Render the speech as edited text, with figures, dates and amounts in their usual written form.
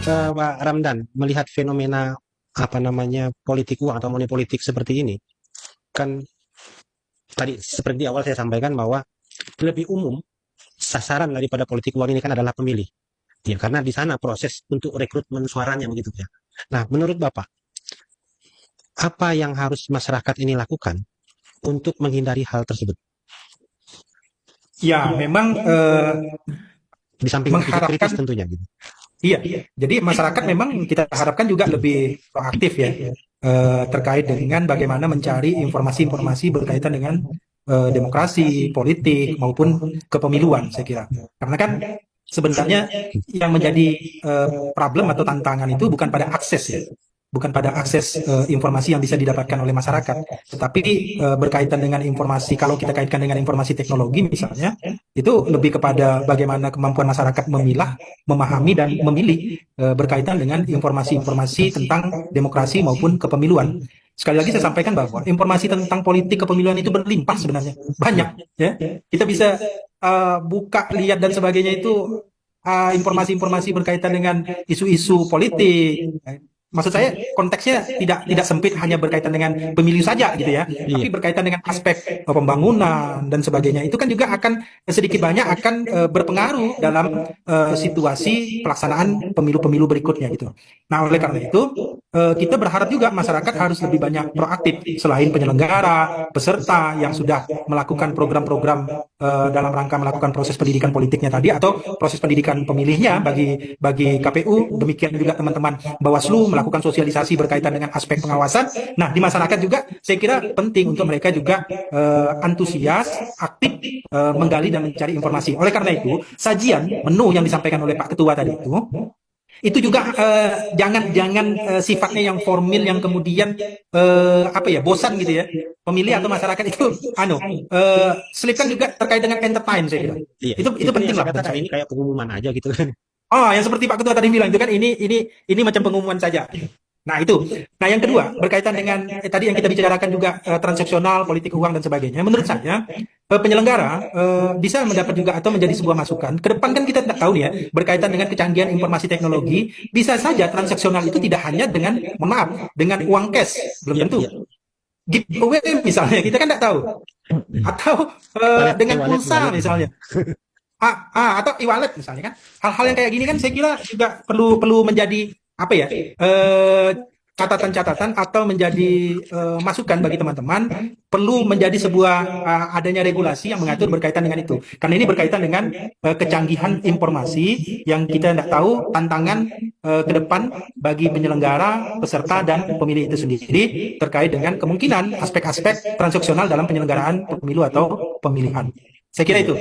Pak Ramdan melihat fenomena apa namanya politik uang atau money politik seperti ini, kan tadi seperti di awal saya sampaikan bahwa lebih umum sasaran daripada politik uang ini kan adalah pemilih. Ya, karena di sana proses untuk rekrutmen suaranya begitu ya. Nah, menurut Bapak, apa yang harus masyarakat ini lakukan untuk menghindari hal tersebut? Ya, memang Di samping berpikir kritis mengharapkan, tentunya gitu. iya. Jadi masyarakat memang kita harapkan juga lebih proaktif ya, terkait dengan bagaimana mencari informasi-informasi berkaitan dengan demokrasi, politik maupun kepemiluan, saya kira. Karena kan sebenarnya yang menjadi problem atau tantangan itu bukan pada akses ya, bukan pada akses informasi yang bisa didapatkan oleh masyarakat, tetapi berkaitan dengan informasi. Kalau kita kaitkan dengan informasi teknologi misalnya, itu lebih kepada bagaimana kemampuan masyarakat memilah, memahami dan memilih berkaitan dengan informasi-informasi tentang demokrasi maupun kepemiluan. Sekali lagi saya sampaikan bahwa informasi tentang politik kepemiluan itu berlimpah sebenarnya, banyak ya. Kita bisa buka, lihat dan sebagainya itu informasi-informasi berkaitan dengan isu-isu politik. Maksud saya konteksnya tidak sempit hanya berkaitan dengan pemilu saja gitu ya, Iya, tapi berkaitan dengan aspek pembangunan dan sebagainya. Itu kan juga akan sedikit banyak akan berpengaruh dalam situasi pelaksanaan pemilu-pemilu berikutnya gitu. Nah, oleh karena itu kita berharap juga masyarakat harus lebih banyak proaktif selain penyelenggara, peserta yang sudah melakukan program-program dalam rangka melakukan proses pendidikan politiknya tadi atau proses pendidikan pemilihnya bagi KPU, demikian juga teman-teman Bawaslu melakukan sosialisasi berkaitan dengan aspek pengawasan. Nah, di masyarakat juga saya kira penting untuk mereka juga antusias, aktif menggali dan mencari informasi. Oleh karena itu, sajian menu yang disampaikan oleh Pak Ketua tadi itu juga jangan sifatnya yang formil yang kemudian apa ya, bosan gitu ya. Pemilih atau masyarakat itu selipkan juga terkait dengan entertain, saya kira. iya. Itu Itu penting yang lah saya menurut katakan saya. ini kayak pengumuman aja gitu kan. Oh, yang seperti Pak Ketua tadi bilang itu kan ini macam pengumuman saja. Nah, itu. Nah, yang kedua berkaitan dengan tadi yang kita bicarakan juga transaksional, politik uang dan sebagainya. Menurut saya penyelenggara bisa mendapat juga atau menjadi sebuah masukan. Ke depan kan kita tidak tahu nih ya, berkaitan dengan kecanggihan informasi teknologi, bisa saja transaksional itu tidak hanya dengan, mohon maaf, dengan uang cash, belum Iya, tentu. iya. Giveaway misalnya, kita kan tidak tahu. Atau Wallet, dengan e-wallet, pulsa e-wallet. misalnya. Atau e-wallet misalnya kan. Hal-hal yang kayak gini kan saya kira juga perlu menjadi apa ya? Catatan-catatan atau menjadi masukan bagi teman-teman, perlu menjadi sebuah adanya regulasi yang mengatur berkaitan dengan itu. Karena ini berkaitan dengan kecanggihan informasi yang kita tidak tahu tantangan ke depan bagi penyelenggara, peserta dan pemilih itu sendiri terkait dengan kemungkinan aspek-aspek transaksional dalam penyelenggaraan pemilu atau pemilihan. Saya kira Iya. itu.